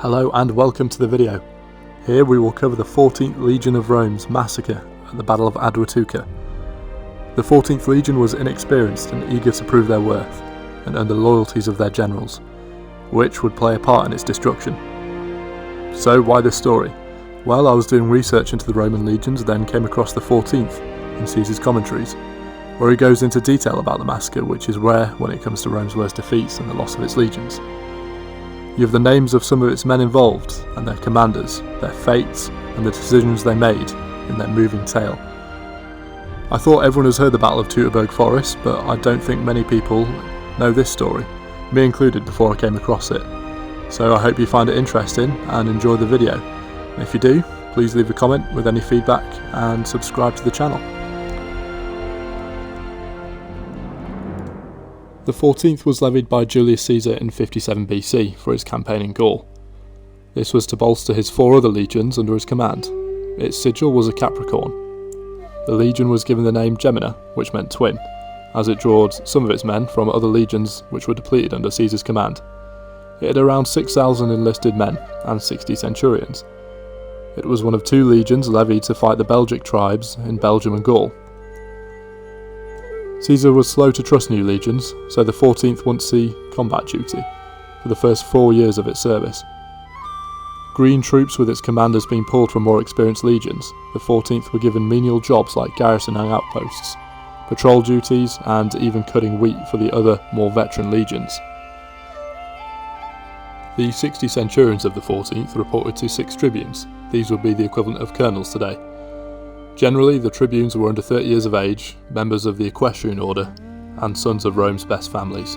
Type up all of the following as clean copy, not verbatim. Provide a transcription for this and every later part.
Hello and welcome to the video. Here we will cover the 14th Legion of Rome's massacre at the Battle of Atuatuca. The 14th Legion was inexperienced and eager to prove their worth and earn the loyalties of their generals, which would play a part in its destruction. So why this story? Well, I was doing research into the Roman legions, then came across the 14th in Caesar's commentaries, where he goes into detail about the massacre, which is rare when it comes to Rome's worst defeats and the loss of its legions. You have the names of some of its men involved, and their commanders, their fates, and the decisions they made in their moving tale. I thought everyone has heard the Battle of Teutoburg Forest, but I don't think many people know this story, me included before I came across it. So I hope you find it interesting and enjoy the video. And if you do, please leave a comment with any feedback and subscribe to the channel. The 14th was levied by Julius Caesar in 57 BC for his campaign in Gaul. This was to bolster his 4 other legions under his command. Its sigil was a Capricorn. The legion was given the name Gemina, which meant twin, as it drawed some of its men from other legions which were depleted under Caesar's command. It had around 6,000 enlisted men and 60 centurions. It was one of 2 legions levied to fight the Belgic tribes in Belgium and Gaul. Caesar was slow to trust new legions, so the 14th wouldn't see combat duty for the first 4 years of its service. Green troops with its commanders being pulled from more experienced legions, the 14th were given menial jobs like garrisoning outposts, patrol duties, and even cutting wheat for the other, more veteran legions. The 60 centurions of the 14th reported to 6 tribunes. These would be the equivalent of colonels today. Generally, the tribunes were under 30 years of age, members of the equestrian order, and sons of Rome's best families.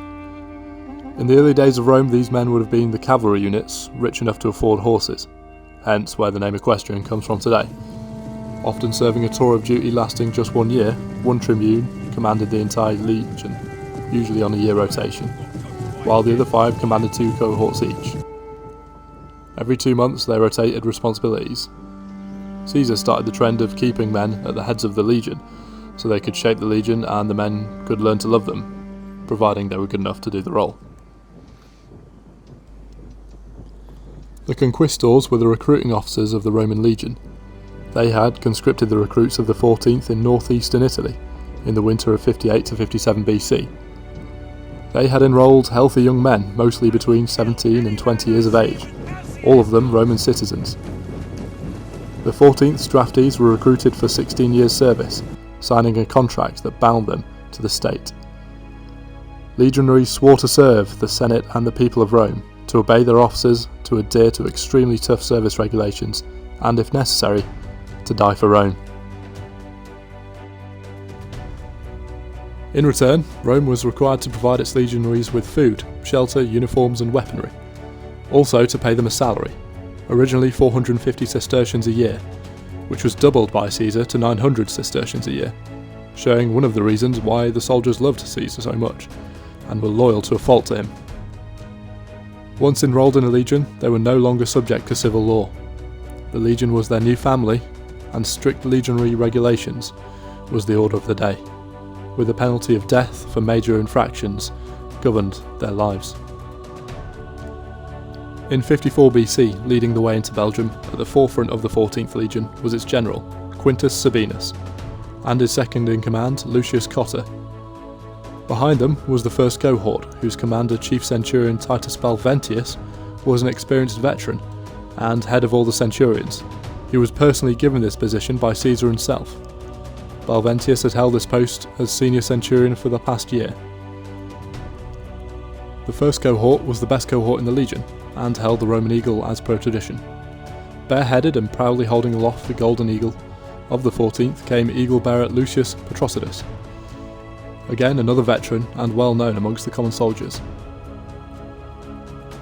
In the early days of Rome, these men would have been the cavalry units, rich enough to afford horses, hence where the name equestrian comes from today. Often serving a tour of duty lasting just 1 year, one tribune commanded the entire legion, usually on a year rotation, while the other 5 commanded 2 cohorts each. Every 2 months they rotated responsibilities. Caesar started the trend of keeping men at the heads of the legion, so they could shape the legion and the men could learn to love them, providing they were good enough to do the role. The conquistors were the recruiting officers of the Roman legion. They had conscripted the recruits of the 14th in northeastern Italy in the winter of 58 to 57 BC. They had enrolled healthy young men, mostly between 17 and 20 years of age, all of them Roman citizens. The 14th draftees were recruited for 16 years service, signing a contract that bound them to the state. Legionaries swore to serve the Senate and the people of Rome, to obey their officers, to adhere to extremely tough service regulations, and if necessary, to die for Rome. In return, Rome was required to provide its legionaries with food, shelter, uniforms and weaponry. Also to pay them a salary, originally 450 sestertians a year, which was doubled by Caesar to 900 sestertians a year, showing one of the reasons why the soldiers loved Caesar so much, and were loyal to a fault to him. Once enrolled in a legion, they were no longer subject to civil law. The legion was their new family, and strict legionary regulations was the order of the day, with the penalty of death for major infractions governed their lives. In 54 BC, leading the way into Belgium, at the forefront of the 14th Legion was its general, Quintus Sabinus, and his second in command, Lucius Cotta. Behind them was the first cohort, whose commander, Chief Centurion Titus Balventius, was an experienced veteran and head of all the centurions. He was personally given this position by Caesar himself. Balventius had held this post as senior centurion for the past year. The first cohort was the best cohort in the legion, and held the Roman eagle as per tradition. Bareheaded and proudly holding aloft the golden eagle of the 14th came eagle-bearer Lucius Patrocitus, again another veteran and well known amongst the common soldiers.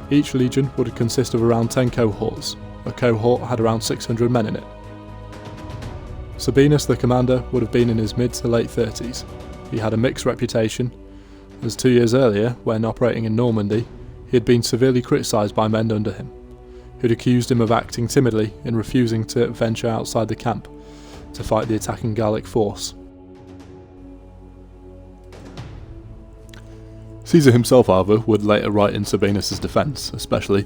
Each legion would consist of around 10 cohorts. A cohort had around 600 men in it. Sabinus, the commander, would have been in his mid to late 30s. He had a mixed reputation, as 2 years earlier, when operating in Normandy, he had been severely criticised by men under him, who'd accused him of acting timidly in refusing to venture outside the camp to fight the attacking Gallic force. Caesar himself, however, would later write in Sabinus' defence, especially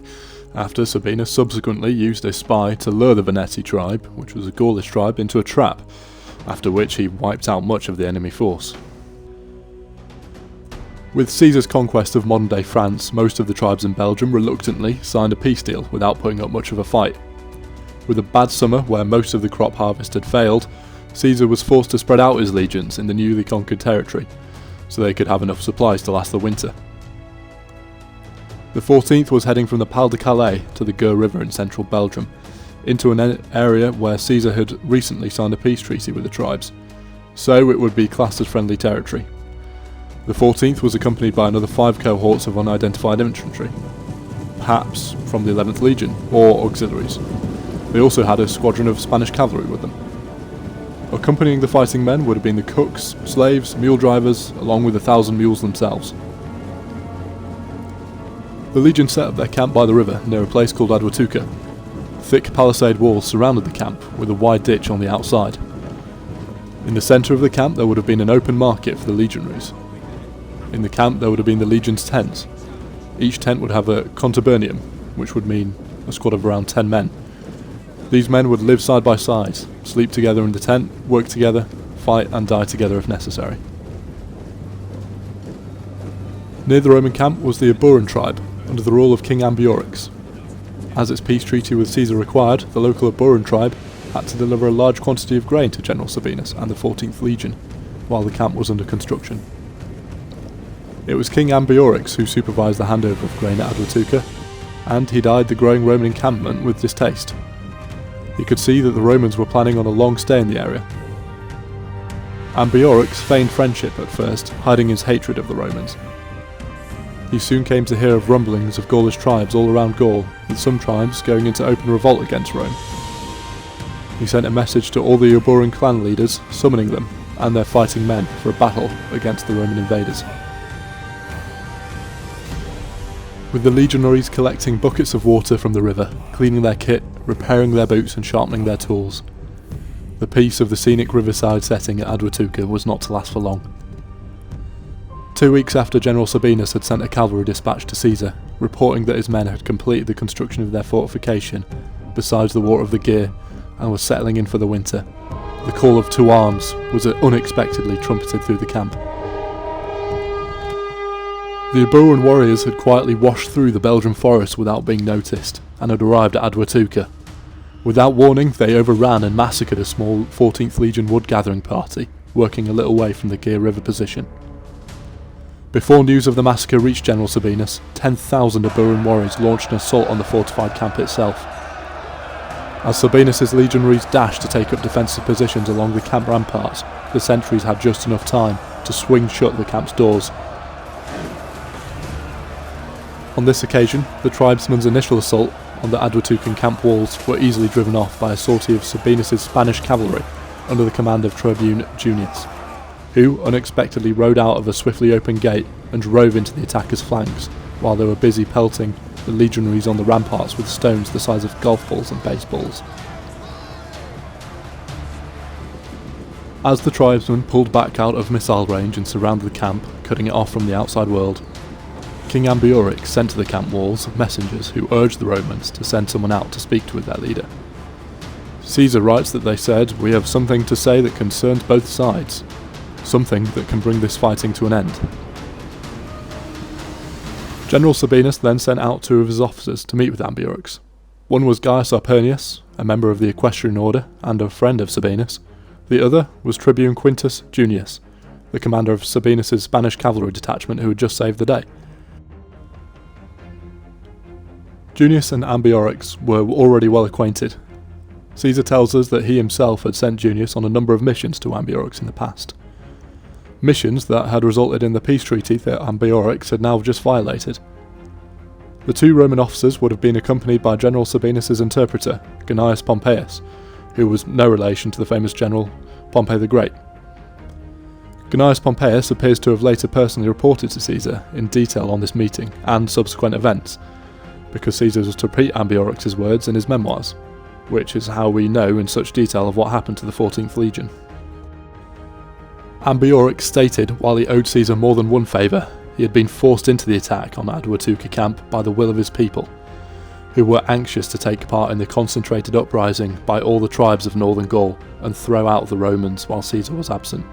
after Sabinus subsequently used a spy to lure the Veneti tribe, which was a Gaulish tribe, into a trap, after which he wiped out much of the enemy force. With Caesar's conquest of modern-day France, most of the tribes in Belgium reluctantly signed a peace deal without putting up much of a fight. With a bad summer where most of the crop harvest had failed, Caesar was forced to spread out his legions in the newly conquered territory, so they could have enough supplies to last the winter. The 14th was heading from the Pal de Calais to the Gers River in central Belgium, into an area where Caesar had recently signed a peace treaty with the tribes, so it would be classed as friendly territory. The 14th was accompanied by another 5 cohorts of unidentified infantry, perhaps from the 11th Legion, or auxiliaries. They also had a squadron of Spanish cavalry with them. Accompanying the fighting men would have been the cooks, slaves, mule drivers, along with 1,000 mules themselves. The legion set up their camp by the river near a place called Atuatuca. Thick palisade walls surrounded the camp, with a wide ditch on the outside. In the centre of the camp there would have been an open market for the legionaries. In the camp there would have been the legion's tents. Each tent would have a contubernium, which would mean a squad of around 10 men. These men would live side by side, sleep together in the tent, work together, fight and die together if necessary. Near the Roman camp was the Eburones tribe, under the rule of King Ambiorix. As its peace treaty with Caesar required, the local Eburones tribe had to deliver a large quantity of grain to General Sabinus and the 14th Legion, while the camp was under construction. It was King Ambiorix who supervised the handover of grain at Atuatuca, and he eyed the growing Roman encampment with distaste. He could see that the Romans were planning on a long stay in the area. Ambiorix feigned friendship at first, hiding his hatred of the Romans. He soon came to hear of rumblings of Gaulish tribes all around Gaul, with some tribes going into open revolt against Rome. He sent a message to all the Eburones clan leaders, summoning them and their fighting men for a battle against the Roman invaders. With the legionaries collecting buckets of water from the river, cleaning their kit, repairing their boots and sharpening their tools, the peace of the scenic riverside setting at Atuatuca was not to last for long. 2 weeks after General Sabinus had sent a cavalry dispatch to Caesar, reporting that his men had completed the construction of their fortification, besides the water of the Gers, and was settling in for the winter, the call of to arms was unexpectedly trumpeted through the camp. The Eburones warriors had quietly washed through the Belgian forest without being noticed, and had arrived at Atuatuca. Without warning, they overran and massacred a small 14th Legion wood gathering party, working a little way from the Gers River position. Before news of the massacre reached General Sabinus, 10,000 Eburones warriors launched an assault on the fortified camp itself. As Sabinus' legionaries dashed to take up defensive positions along the camp ramparts, the sentries had just enough time to swing shut the camp's doors. On this occasion, the tribesmen's initial assault on the Atuatucan camp walls were easily driven off by a sortie of Sabinus' Spanish cavalry under the command of Tribune Junius, who unexpectedly rode out of a swiftly open gate and drove into the attackers' flanks while they were busy pelting the legionaries on the ramparts with stones the size of golf balls and baseballs. As the tribesmen pulled back out of missile range and surrounded the camp, cutting it off from the outside world, King Ambiorix sent to the camp walls messengers who urged the Romans to send someone out to speak with their leader. Caesar writes that they said, "We have something to say that concerns both sides. Something that can bring this fighting to an end." General Sabinus then sent out 2 of his officers to meet with Ambiorix. One was Gaius Arpernius, a member of the Equestrian Order and a friend of Sabinus. The other was Tribune Quintus Junius, the commander of Sabinus' Spanish cavalry detachment who had just saved the day. Junius and Ambiorix were already well acquainted. Caesar tells us that he himself had sent Junius on a number of missions to Ambiorix in the past. Missions that had resulted in the peace treaty that Ambiorix had now just violated. The 2 Roman officers would have been accompanied by General Sabinus' interpreter, Gnaeus Pompeius, who was no relation to the famous general Pompey the Great. Gnaeus Pompeius appears to have later personally reported to Caesar in detail on this meeting and subsequent events, because Caesar was to repeat Ambiorix's words in his memoirs, which is how we know in such detail of what happened to the 14th Legion. Ambiorix stated while he owed Caesar more than one favour, he had been forced into the attack on Atuatuca camp by the will of his people. who were anxious to take part in the concentrated uprising by all the tribes of northern Gaul and throw out the Romans while Caesar was absent.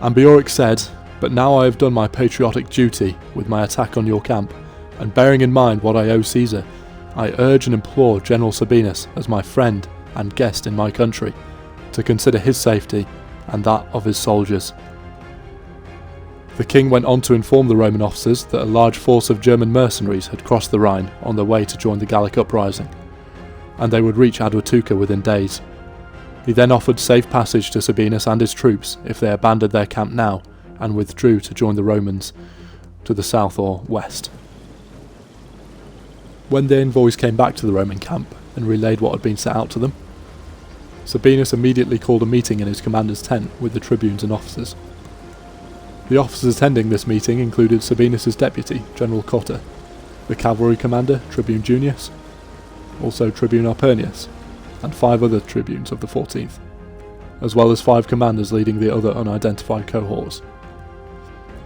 Ambiorix said, "But now I have done my patriotic duty with my attack on your camp, and bearing in mind what I owe Caesar, I urge and implore General Sabinus as my friend and guest in my country, to consider his safety and that of his soldiers." The king went on to inform the Roman officers that a large force of German mercenaries had crossed the Rhine on their way to join the Gallic uprising, and they would reach Atuatuca within days. He then offered safe passage to Sabinus and his troops if they abandoned their camp now and withdrew to join the Romans to the south or west. When the envoys came back to the Roman camp and relayed what had been set out to them, Sabinus immediately called a meeting in his commander's tent with the tribunes and officers. The officers attending this meeting included Sabinus' deputy, General Cotta, the cavalry commander, Tribune Junius, also Tribune Arpernius, and 5 other tribunes of the 14th, as well as 5 commanders leading the other unidentified cohorts.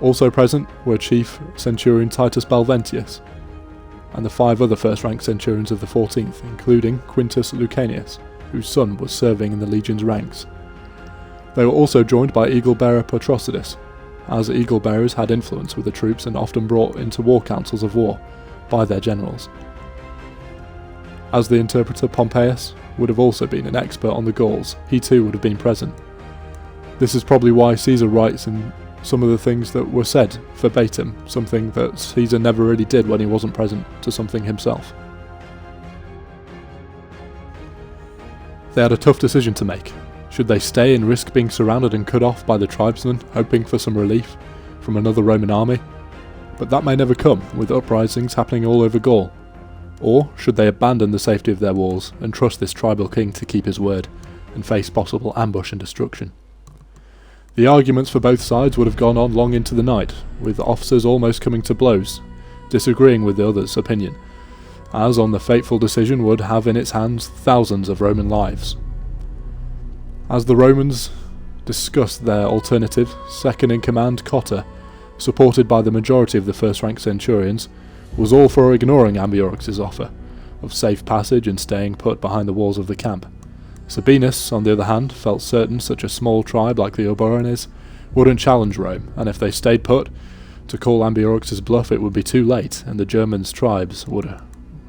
Also present were Chief Centurion Titus Balventius, and the 5 other first-rank centurions of the 14th, including Quintus Lucanius, whose son was serving in the legion's ranks. They were also joined by eagle-bearer Patrocides, as eagle-bearers had influence with the troops and often brought into war councils of war by their generals. As the interpreter Pompeius would have also been an expert on the Gauls, he too would have been present. This is probably why Caesar writes in some of the things that were said verbatim, something that Caesar never really did when he wasn't present to something himself. They had a tough decision to make. Should they stay and risk being surrounded and cut off by the tribesmen, hoping for some relief from another Roman army? But that may never come, with uprisings happening all over Gaul. Or should they abandon the safety of their walls and trust this tribal king to keep his word, and face possible ambush and destruction? The arguments for both sides would have gone on long into the night, with officers almost coming to blows, disagreeing with the other's opinion, as on the fateful decision would have in its hands thousands of Roman lives. As the Romans discussed their alternative, second-in-command Cotta, supported by the majority of the first-rank centurions, was all for ignoring Ambiorix's offer of safe passage and staying put behind the walls of the camp. Sabinus, on the other hand, felt certain such a small tribe like the Oberones wouldn't challenge Rome, and if they stayed put, to call Ambiorix's bluff it would be too late, and the Germans' tribes would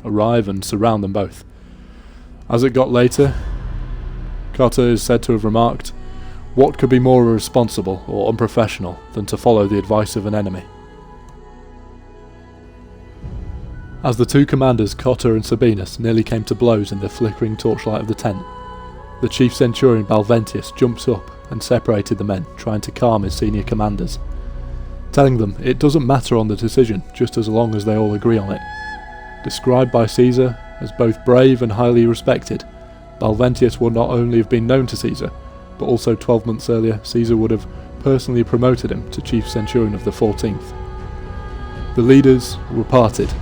arrive and surround them both. As it got later, Cotta is said to have remarked, "What could be more irresponsible or unprofessional than to follow the advice of an enemy?" As the two commanders, Cotta and Sabinus, nearly came to blows in the flickering torchlight of the tent, the chief centurion Balventius jumped up and separated the men, trying to calm his senior commanders, telling them it doesn't matter on the decision, just as long as they all agree on it. Described by Caesar as both brave and highly respected, Balventius would not only have been known to Caesar, but also 12 months earlier Caesar would have personally promoted him to chief centurion of the 14th. The leaders were parted,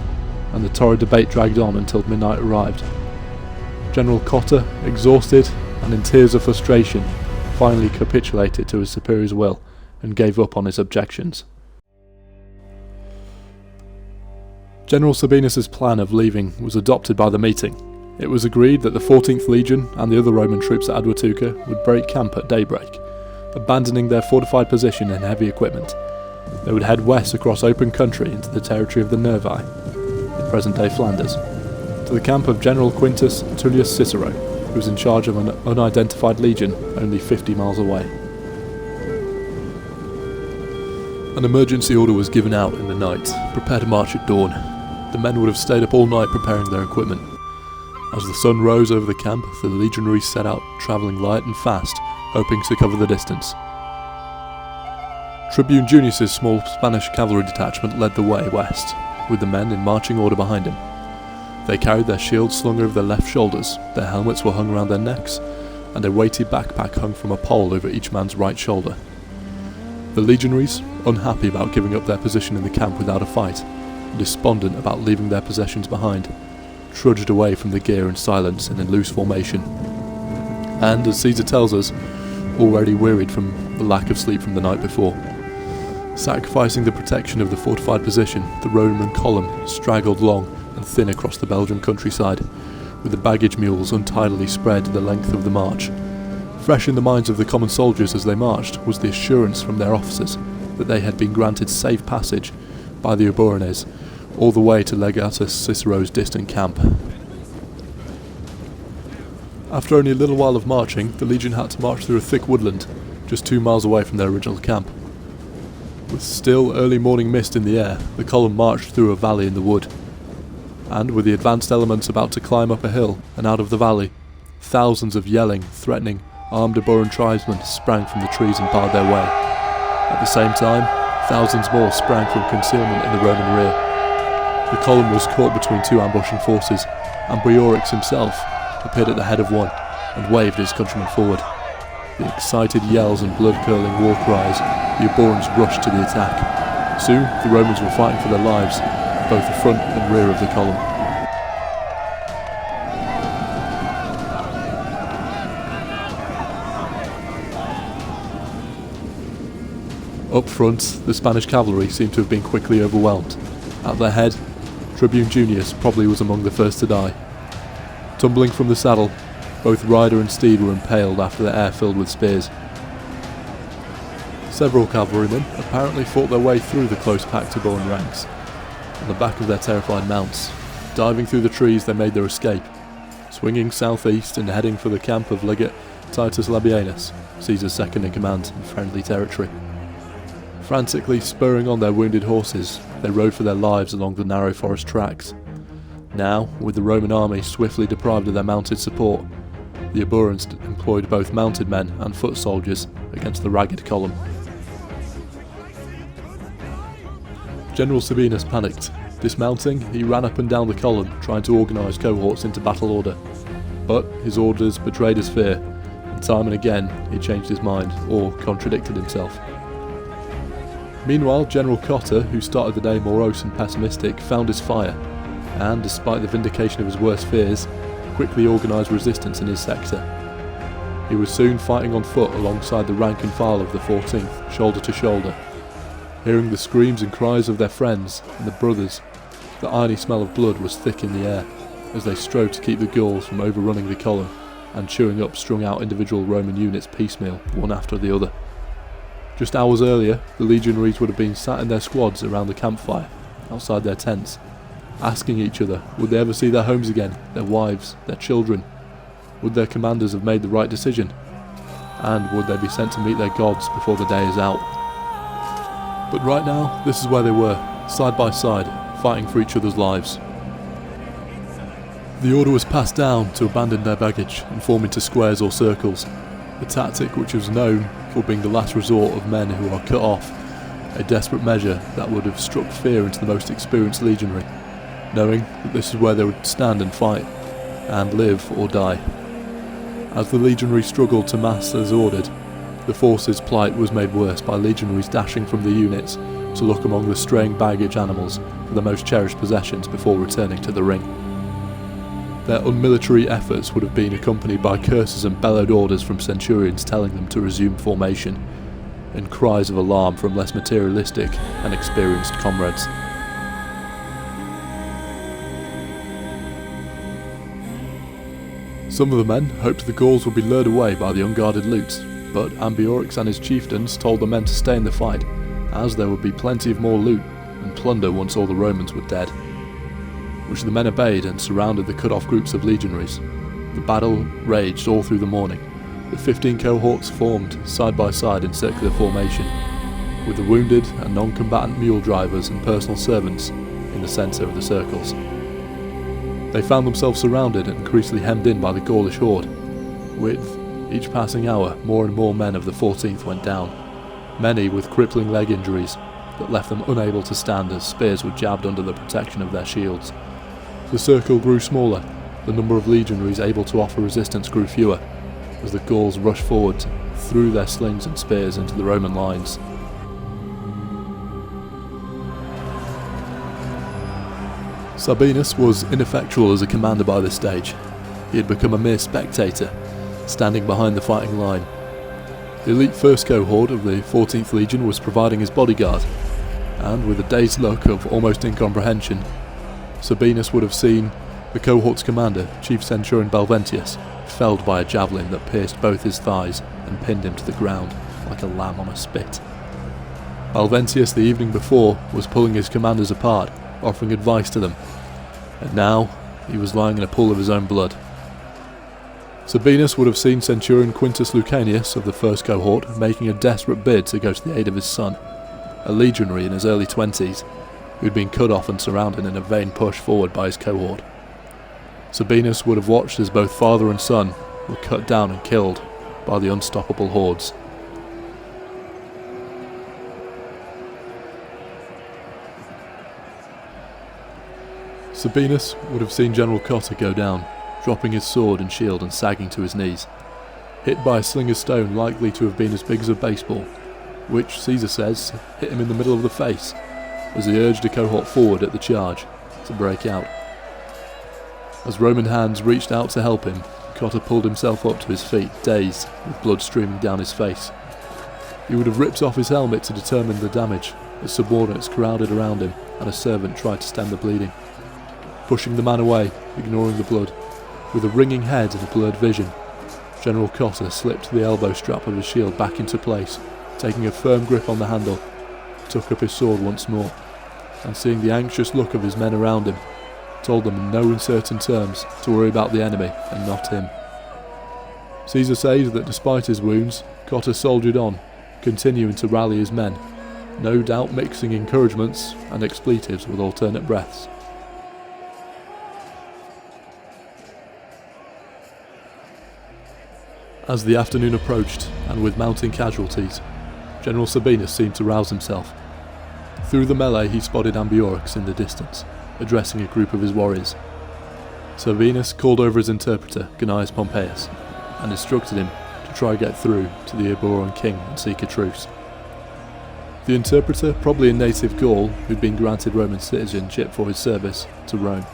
and the torrid debate dragged on until midnight arrived. General Cotta, exhausted and in tears of frustration, finally capitulated to his superior's will and gave up on his objections. General Sabinus' plan of leaving was adopted by the meeting. It was agreed that the 14th Legion and the other Roman troops at Atuatuca would break camp at daybreak, abandoning their fortified position and heavy equipment. They would head west across open country into the territory of the Nervi, in present-day Flanders, to the camp of General Quintus Tullius Cicero, who was in charge of an unidentified legion only 50 miles away. An emergency order was given out in the night, prepare to march at dawn. The men would have stayed up all night preparing their equipment. As the sun rose over the camp, the legionaries set out, travelling light and fast, hoping to cover the distance. Tribune Junius' small Spanish cavalry detachment led the way west, with the men in marching order behind him. They carried their shields slung over their left shoulders, their helmets were hung around their necks, and a weighty backpack hung from a pole over each man's right shoulder. The legionaries, unhappy about giving up their position in the camp without a fight, and despondent about leaving their possessions behind, trudged away from the gear in silence and in loose formation, and, as Caesar tells us, already wearied from the lack of sleep from the night before. Sacrificing the protection of the fortified position, the Roman column straggled along and thin across the Belgian countryside, with the baggage mules untidily spread the length of the march. Fresh in the minds of the common soldiers as they marched was the assurance from their officers that they had been granted safe passage by the Eburones all the way to Legatus Cicero's distant camp. After only a little while of marching, the legion had to march through a thick woodland, just 2 miles away from their original camp. With still early morning mist in the air, the column marched through a valley in the wood. And with the advanced elements about to climb up a hill and out of the valley, thousands of yelling, threatening, armed Eburoan tribesmen sprang from the trees and barred their way. At the same time, thousands more sprang from concealment in the Roman rear. The column was caught between 2 ambushing forces, and Boiorix himself appeared at the head of one and waved his countrymen forward. The excited yells and blood-curdling war cries, the Eburons rushed to the attack. Soon, the Romans were fighting for their lives, both the front and rear of the column. Up front, the Spanish cavalry seemed to have been quickly overwhelmed. At their head, Tribune Junius probably was among the first to die. Tumbling from the saddle, both rider and steed were impaled after their air filled with spears. Several cavalrymen apparently fought their way through the close-packed Eburoan ranks, on the back of their terrified mounts. Diving through the trees, they made their escape, swinging southeast and heading for the camp of Legate Titus Labienus, Caesar's second-in-command in friendly territory. Frantically spurring on their wounded horses, they rode for their lives along the narrow forest tracks. Now, with the Roman army swiftly deprived of their mounted support, the Eburons employed both mounted men and foot soldiers against the ragged column. General Sabinus panicked. Dismounting, he ran up and down the column, trying to organise cohorts into battle order. But his orders betrayed his fear, and time and again he changed his mind or contradicted himself. Meanwhile, General Cotta, who started the day morose and pessimistic, found his fire, and despite the vindication of his worst fears, quickly organised resistance in his sector. He was soon fighting on foot alongside the rank and file of the 14th, shoulder to shoulder. Hearing the screams and cries of their friends and the brothers, the irony smell of blood was thick in the air, as they strove to keep the Gauls from overrunning the column and chewing up strung-out individual Roman units piecemeal, one after the other. Just hours earlier, the legionaries would have been sat in their squads around the campfire, outside their tents, asking each other would they ever see their homes again, their wives, their children. Would their commanders have made the right decision? And would they be sent to meet their gods before the day is out? But right now, this is where they were, side by side, fighting for each other's lives. The order was passed down to abandon their baggage and form into squares or circles, a tactic which was known for being the last resort of men who are cut off, a desperate measure that would have struck fear into the most experienced legionary, knowing that this is where they would stand and fight, and live or die. As the legionary struggled to mass as ordered, the force's plight was made worse by legionaries dashing from the units to look among the straying baggage animals for the most cherished possessions before returning to the ring. Their unmilitary efforts would have been accompanied by curses and bellowed orders from centurions telling them to resume formation, and cries of alarm from less materialistic and experienced comrades. Some of the men hoped the Gauls would be lured away by the unguarded loot, but Ambiorix and his chieftains told the men to stay in the fight, as there would be plenty of more loot and plunder once all the Romans were dead. Which the men obeyed and surrounded the cut-off groups of legionaries. The battle raged all through the morning. The 15 cohorts formed side by side in circular formation, with the wounded and non-combatant mule drivers and personal servants in the centre of the circles. They found themselves surrounded and increasingly hemmed in by the Gaulish horde. With each passing hour, more and more men of the 14th went down, many with crippling leg injuries that left them unable to stand as spears were jabbed under the protection of their shields. The circle grew smaller, the number of legionaries able to offer resistance grew fewer, as the Gauls rushed forward, threw their slings and spears into the Roman lines. Sabinus was ineffectual as a commander by this stage. He had become a mere spectator, standing behind the fighting line. The elite first cohort of the 14th Legion was providing his bodyguard, and with a dazed look of almost incomprehension, Sabinus would have seen the cohort's commander, Chief Centurion Balventius, felled by a javelin that pierced both his thighs and pinned him to the ground like a lamb on a spit. Balventius the evening before was pulling his commanders apart, offering advice to them, and now he was lying in a pool of his own blood. Sabinus would have seen Centurion Quintus Lucanius of the first cohort making a desperate bid to go to the aid of his son, a legionary in his early 20s, who'd been cut off and surrounded in a vain push forward by his cohort. Sabinus would have watched as both father and son were cut down and killed by the unstoppable hordes. Sabinus would have seen General Cotta go down, dropping his sword and shield and sagging to his knees, hit by a slinger's stone likely to have been as big as a baseball, which, Caesar says, hit him in the middle of the face, as he urged a cohort forward at the charge to break out. As Roman hands reached out to help him, Cotta pulled himself up to his feet, dazed, with blood streaming down his face. He would have ripped off his helmet to determine the damage, as subordinates crowded around him and a servant tried to stem the bleeding. Pushing the man away, ignoring the blood, with a ringing head and a blurred vision, General Cotta slipped the elbow strap of his shield back into place, taking a firm grip on the handle, took up his sword once more, and seeing the anxious look of his men around him, told them in no uncertain terms to worry about the enemy and not him. Caesar says that despite his wounds, Cotta soldiered on, continuing to rally his men, no doubt mixing encouragements and expletives with alternate breaths. As the afternoon approached, and with mounting casualties, General Sabinus seemed to rouse himself. Through the melee he spotted Ambiorix in the distance, addressing a group of his warriors. Sabinus called over his interpreter, Gnaeus Pompeius, and instructed him to try get through to the Eburoan king and seek a truce. The interpreter, probably a native Gaul who'd been granted Roman citizenship for his service to Rome,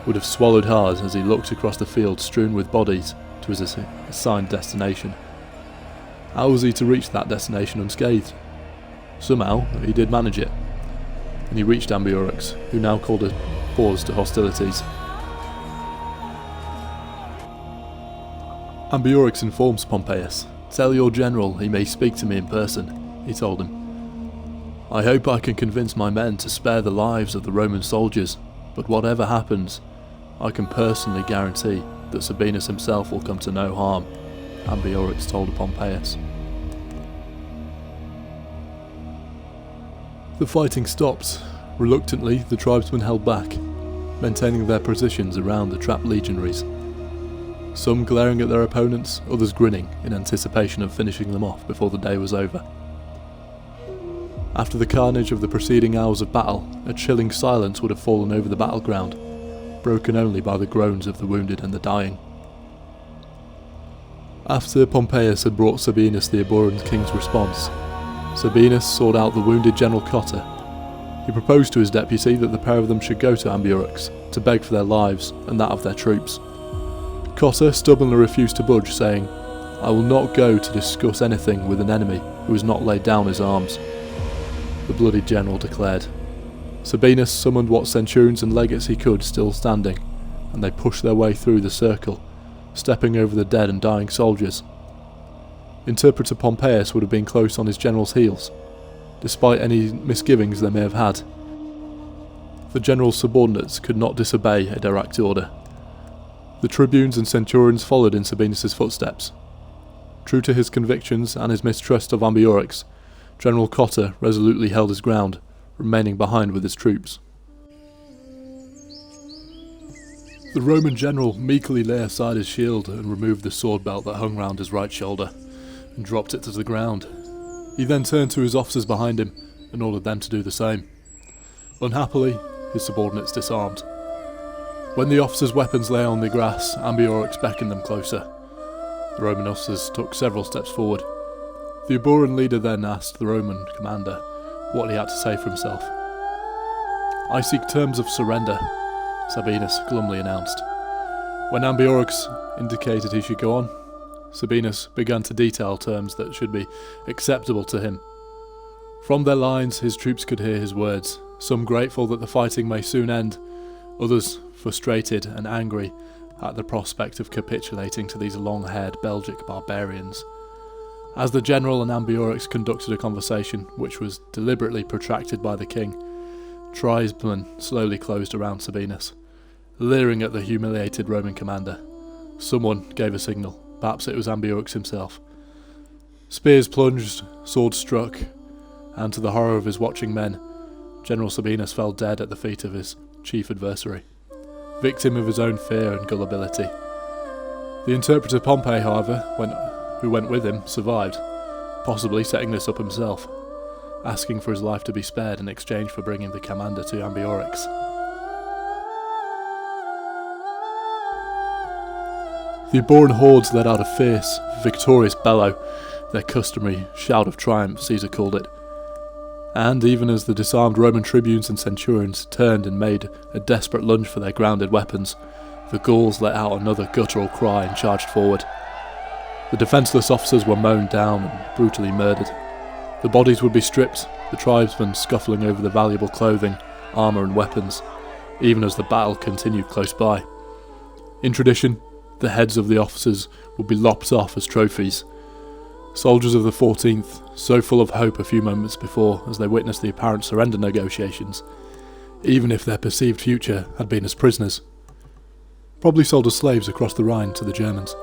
would have swallowed hard as he looked across the field strewn with bodies to his assigned destination. How was he to reach that destination unscathed? Somehow, he did manage it, and he reached Ambiorix, who now called a pause to hostilities. Ambiorix informs Pompeius, "Tell your general he may speak to me in person," he told him. "I hope I can convince my men to spare the lives of the Roman soldiers, but whatever happens, I can personally guarantee that Sabinus himself will come to no harm," Ambiorix told Pompeius. The fighting stopped. Reluctantly, the tribesmen held back, maintaining their positions around the trapped legionaries. Some glaring at their opponents, others grinning in anticipation of finishing them off before the day was over. After the carnage of the preceding hours of battle, a chilling silence would have fallen over the battleground, broken only by the groans of the wounded and the dying. After Pompeius had brought Sabinus the Eburoan king's response, Sabinus sought out the wounded General Cotta. He proposed to his deputy that the pair of them should go to Ambiorix to beg for their lives and that of their troops. Cotta stubbornly refused to budge, saying, "I will not go to discuss anything with an enemy who has not laid down his arms," the bloody general declared. Sabinus summoned what centurions and legates he could still standing, and they pushed their way through the circle, stepping over the dead and dying soldiers. Interpreter Pompeius would have been close on his general's heels, despite any misgivings they may have had. The general's subordinates could not disobey a direct order. The tribunes and centurions followed in Sabinus' footsteps. True to his convictions and his mistrust of Ambiorix, General Cotta resolutely held his ground, remaining behind with his troops. The Roman general meekly lay aside his shield and removed the sword belt that hung round his right shoulder, and dropped it to the ground. He then turned to his officers behind him and ordered them to do the same. Unhappily, his subordinates disarmed. When the officers' weapons lay on the grass, Ambiorix beckoned them closer. The Roman officers took several steps forward. The Eburoan leader then asked the Roman commander what he had to say for himself. "I seek terms of surrender," Sabinus glumly announced. When Ambiorix indicated he should go on, Sabinus began to detail terms that should be acceptable to him. From their lines his troops could hear his words, some grateful that the fighting may soon end, others frustrated and angry at the prospect of capitulating to these long-haired Belgic barbarians. As the general and Ambiorix conducted a conversation which was deliberately protracted by the king, tribesmen slowly closed around Sabinus, leering at the humiliated Roman commander. Someone gave a signal, perhaps it was Ambiorix himself. Spears plunged, swords struck, and to the horror of his watching men, General Sabinus fell dead at the feet of his chief adversary, victim of his own fear and gullibility. The interpreter Pompey, however, who went with him, survived, possibly setting this up himself, asking for his life to be spared in exchange for bringing the commander to Ambiorix. The abhorrent hordes let out a fierce, victorious bellow, their customary shout of triumph, Caesar called it. And even as the disarmed Roman tribunes and centurions turned and made a desperate lunge for their grounded weapons, the Gauls let out another guttural cry and charged forward. The defenceless officers were mown down and brutally murdered. The bodies would be stripped, the tribesmen scuffling over the valuable clothing, armour and weapons, even as the battle continued close by. In tradition, the heads of the officers would be lopped off as trophies. Soldiers of the 14th, so full of hope a few moments before as they witnessed the apparent surrender negotiations, even if their perceived future had been as prisoners, probably sold as slaves across the Rhine to the Germans,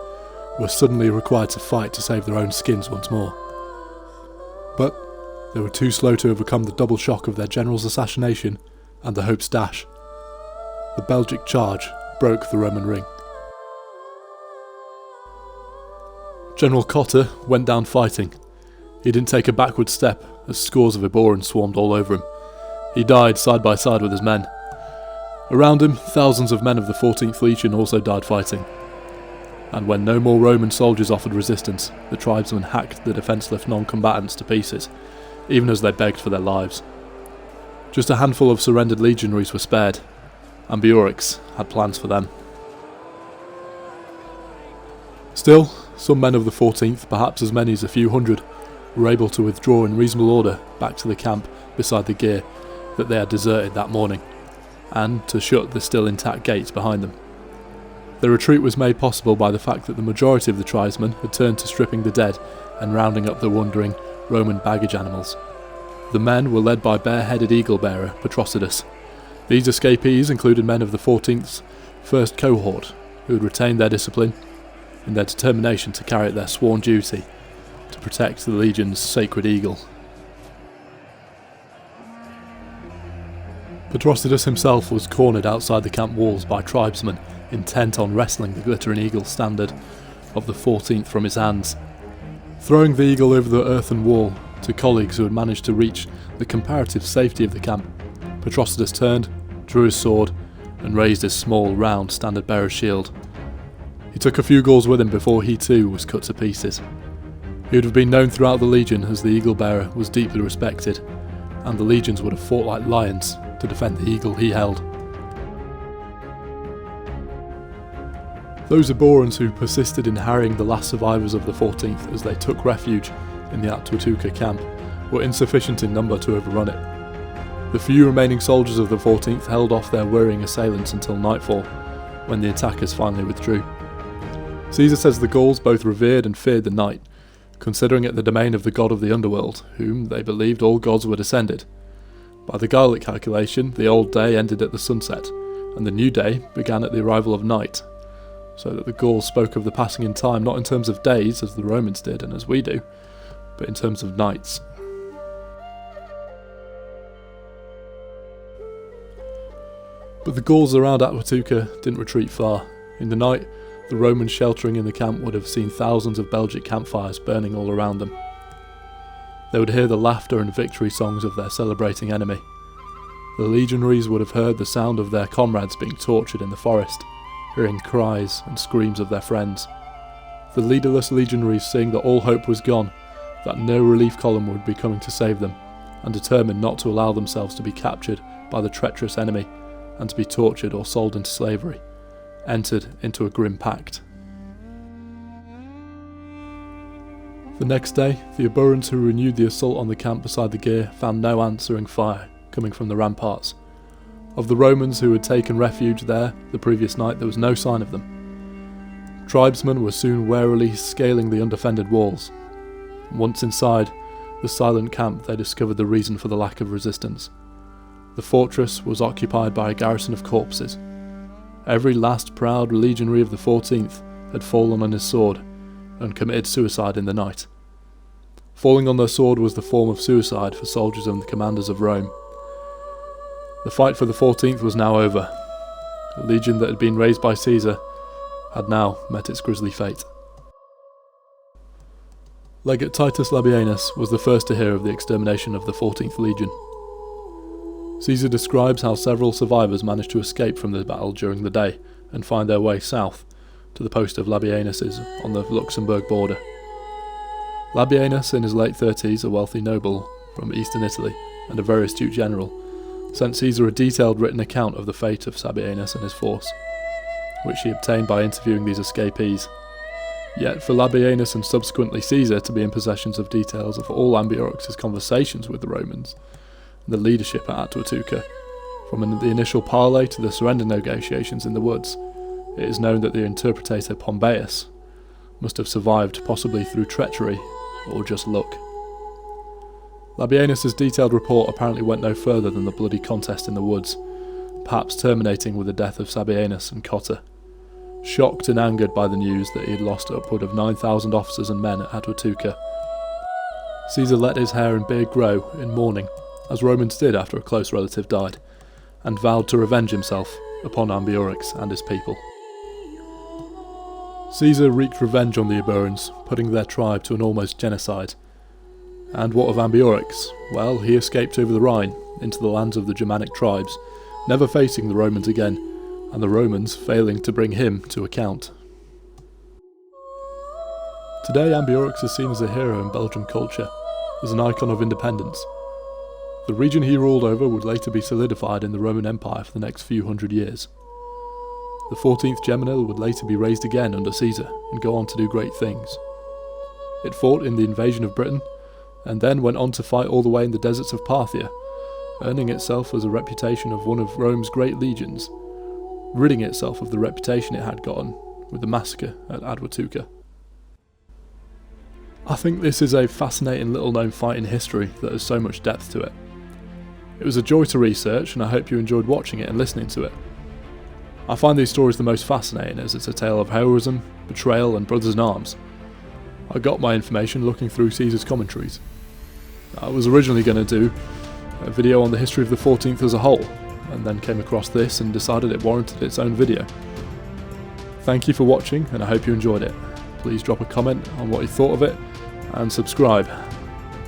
were suddenly required to fight to save their own skins once more. But they were too slow to overcome the double shock of their general's assassination and the Hope's dash. The Belgic charge broke the Roman ring. General Cotta went down fighting. He didn't take a backward step as scores of Eborans swarmed all over him. He died side by side with his men. Around him, thousands of men of the 14th Legion also died fighting. And when no more Roman soldiers offered resistance, the tribesmen hacked the defenceless non-combatants to pieces, even as they begged for their lives. Just a handful of surrendered legionaries were spared. Ambiorix had plans for them. Still, some men of the 14th, perhaps as many as a few hundred, were able to withdraw in reasonable order back to the camp beside the gear that they had deserted that morning, and to shut the still intact gates behind them. The retreat was made possible by the fact that the majority of the tribesmen had turned to stripping the dead and rounding up the wandering Roman baggage animals. The men were led by bare-headed eagle-bearer Patrocitus. These escapees included men of the 14th's first cohort, who had retained their discipline in their determination to carry out their sworn duty to protect the legion's sacred eagle. Patrocitus himself was cornered outside the camp walls by tribesmen intent on wresting the glittering eagle standard of the 14th from his hands. Throwing the eagle over the earthen wall to colleagues who had managed to reach the comparative safety of the camp, Patrocitus turned, drew his sword, and raised his small, round standard-bearer's shield. He took a few Gauls with him before he too was cut to pieces. He would have been known throughout the legion as the eagle-bearer was deeply respected, and the legions would have fought like lions to defend the eagle he held. Those Eborans who persisted in harrying the last survivors of the 14th as they took refuge in the Atuatuca camp were insufficient in number to overrun it. The few remaining soldiers of the 14th held off their worrying assailants until nightfall, when the attackers finally withdrew. Caesar says the Gauls both revered and feared the night, considering it the domain of the god of the underworld, whom they believed all gods were descended. By the Gallic calculation, the old day ended at the sunset, and the new day began at the arrival of night, so that the Gauls spoke of the passing in time not in terms of days, as the Romans did and as we do, but in terms of nights. But the Gauls around Atuatuca didn't retreat far. In the night, the Romans sheltering in the camp would have seen thousands of Belgic campfires burning all around them. They would hear the laughter and victory songs of their celebrating enemy. The legionaries would have heard the sound of their comrades being tortured in the forest, hearing cries and screams of their friends. The leaderless legionaries, seeing that all hope was gone, that no relief column would be coming to save them, and determined not to allow themselves to be captured by the treacherous enemy and to be tortured or sold into slavery, entered into a grim pact. The next day, the Eborans who renewed the assault on the camp beside the gear found no answering fire coming from the ramparts. Of the Romans who had taken refuge there the previous night, there was no sign of them. Tribesmen were soon warily scaling the undefended walls. Once inside the silent camp, they discovered the reason for the lack of resistance. The fortress was occupied by a garrison of corpses. Every last proud legionary of the 14th had fallen on his sword and committed suicide in the night. Falling on their sword was the form of suicide for soldiers and the commanders of Rome. The fight for the 14th was now over. A legion that had been raised by Caesar had now met its grisly fate. Legate Titus Labienus was the first to hear of the extermination of the 14th Legion. Caesar describes how several survivors managed to escape from the battle during the day and find their way south to the post of Labienus's on the Luxembourg border. Labienus, in his late 30s, a wealthy noble from eastern Italy and a very astute general, sent Caesar a detailed written account of the fate of Sabienus and his force, which he obtained by interviewing these escapees. Yet for Labienus and subsequently Caesar to be in possession of details of all Ambiorix's conversations with the Romans and the leadership at Atuatuca, from the initial parley to the surrender negotiations in the woods, it is known that the interpretator Pompeius must have survived possibly through treachery or just luck. Labienus's detailed report apparently went no further than the bloody contest in the woods, perhaps terminating with the death of Sabienus and Cotta. Shocked and angered by the news that he had lost upward of 9,000 officers and men at Atuatuca, Caesar let his hair and beard grow in mourning, as Romans did after a close relative died, and vowed to revenge himself upon Ambiorix and his people. Caesar wreaked revenge on the Eburans, putting their tribe to an almost genocide. And what of Ambiorix? Well, he escaped over the Rhine into the lands of the Germanic tribes, never facing the Romans again, and the Romans failing to bring him to account. Today Ambiorix is seen as a hero in Belgian culture, as an icon of independence. The region he ruled over would later be solidified in the Roman Empire for the next few hundred years. The 14th Geminal would later be raised again under Caesar and go on to do great things. It fought in the invasion of Britain, and then went on to fight all the way in the deserts of Parthia, earning itself as a reputation of one of Rome's great legions, ridding itself of the reputation it had gotten with the massacre at Atuatuca. I think this is a fascinating little known fight in history that has so much depth to it. It was a joy to research, and I hope you enjoyed watching it and listening to it. I find these stories the most fascinating as it's a tale of heroism, betrayal and brothers in arms. I got my information looking through Caesar's commentaries. I was originally going to do a video on the history of the 14th as a whole, and then came across this and decided it warranted its own video. Thank you for watching, and I hope you enjoyed it. Please drop a comment on what you thought of it, and subscribe.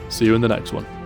See you in the next one.